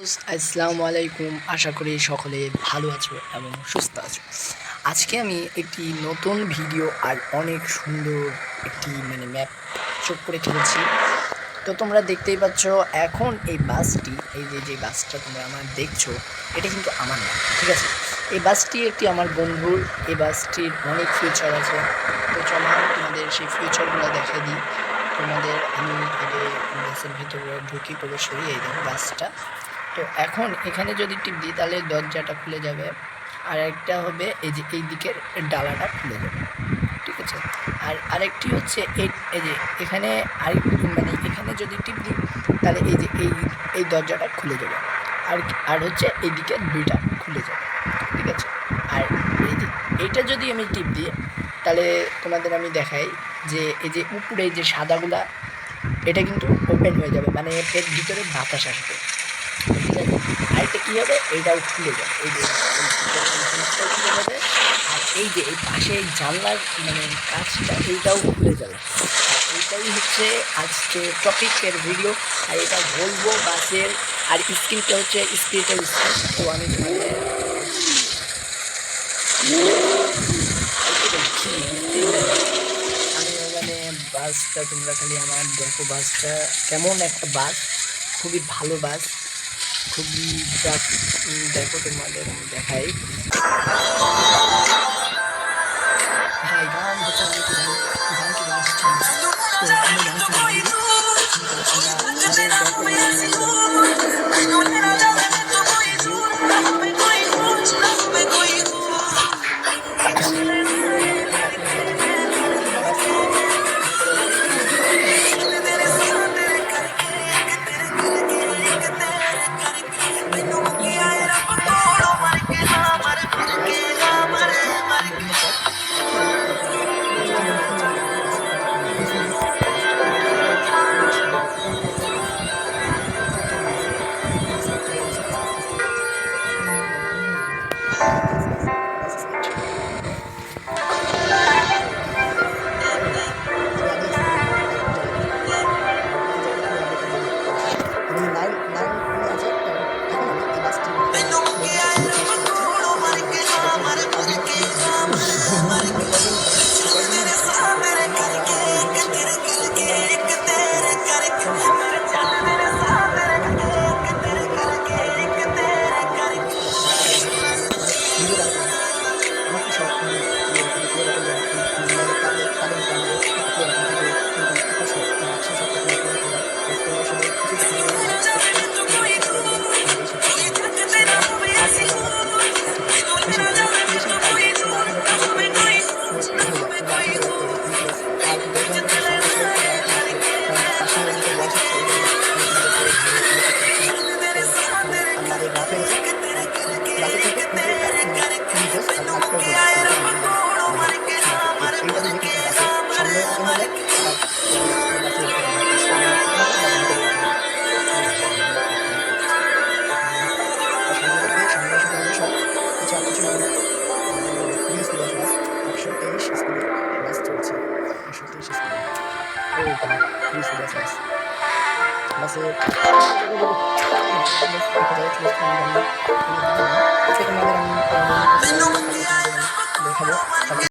আসসালামু আলাইকুম। আশা করি সকলে ভালো আছো এবং সুস্থ আছো। আজকে আমি একটি নতুন ভিডিও আর অনেক সুন্দর একটি ম্যাপ চোখ করে ফেলেছি। তো তোমরা দেখতেই পাচ্ছ এখন এই বাসটি, এই যে বাসটা তোমরা আমার দেখছো, এটা কিন্তু আমার না, ঠিক আছে? এই বাসটি একটি আমার বন্ধুর। এই বাসটির অনেক ফিউচার আছে। তো চলো তোমাদের সেই ফিউচারগুলো দেখাই দিই তোমাদের। আমি আগে বাসের ভিতরে ঢুকি প্রবেশই। এই দেখো বাসটা। তো এখন এখানে যদি টিপ দিই তাহলে দরজাটা খুলে যাবে, আর একটা হবে এই যে এই দিকের ডালাটা খুলে যাবে, ঠিক আছে? আর আরেকটি হচ্ছে এই যে এখানে এখানে যদি টিপ দিই তাহলে এই যে এই দরজাটা খুলে যাবে, আর হচ্ছে এই দিকের দুইটা খুলে যাবে, ঠিক আছে? আর এই যে এইটা যদি আমি টিপ দিই তাহলে তোমাদের আমি দেখাই যে এই যে উপরে এই যে সাদাগুলা, এটা কিন্তু ওপেন হয়ে যাবে, মানে এর ভিতরে বাতাস আসবে, ঠিক আছে? আরেকটা কী হবে, এইটাও খুলে যাবে, এই যে জিনিসটাও খুলে যাবে। আর এই যে এই পাশে জানলার কাজটা, এইটাও খুলে যাবে। আর এইটাই হচ্ছে আজকে টপিকের ভিডিও। আর এটা বলবো বাসের। আর স্ক্রিনটা হচ্ছে স্পিডের স্ক্রিন। তো আমি তোমাদের আমি বাসটা তোমরা খালি আমার দেখো, বাসটা কেমন একটা বাস, খুবই ভালো বাস, খুবই দেখো তোমাদের আমি দেখাই। ভাই গান হচ্ছে অনেক গান কি গান হচ্ছে তো আমি দেখাবো।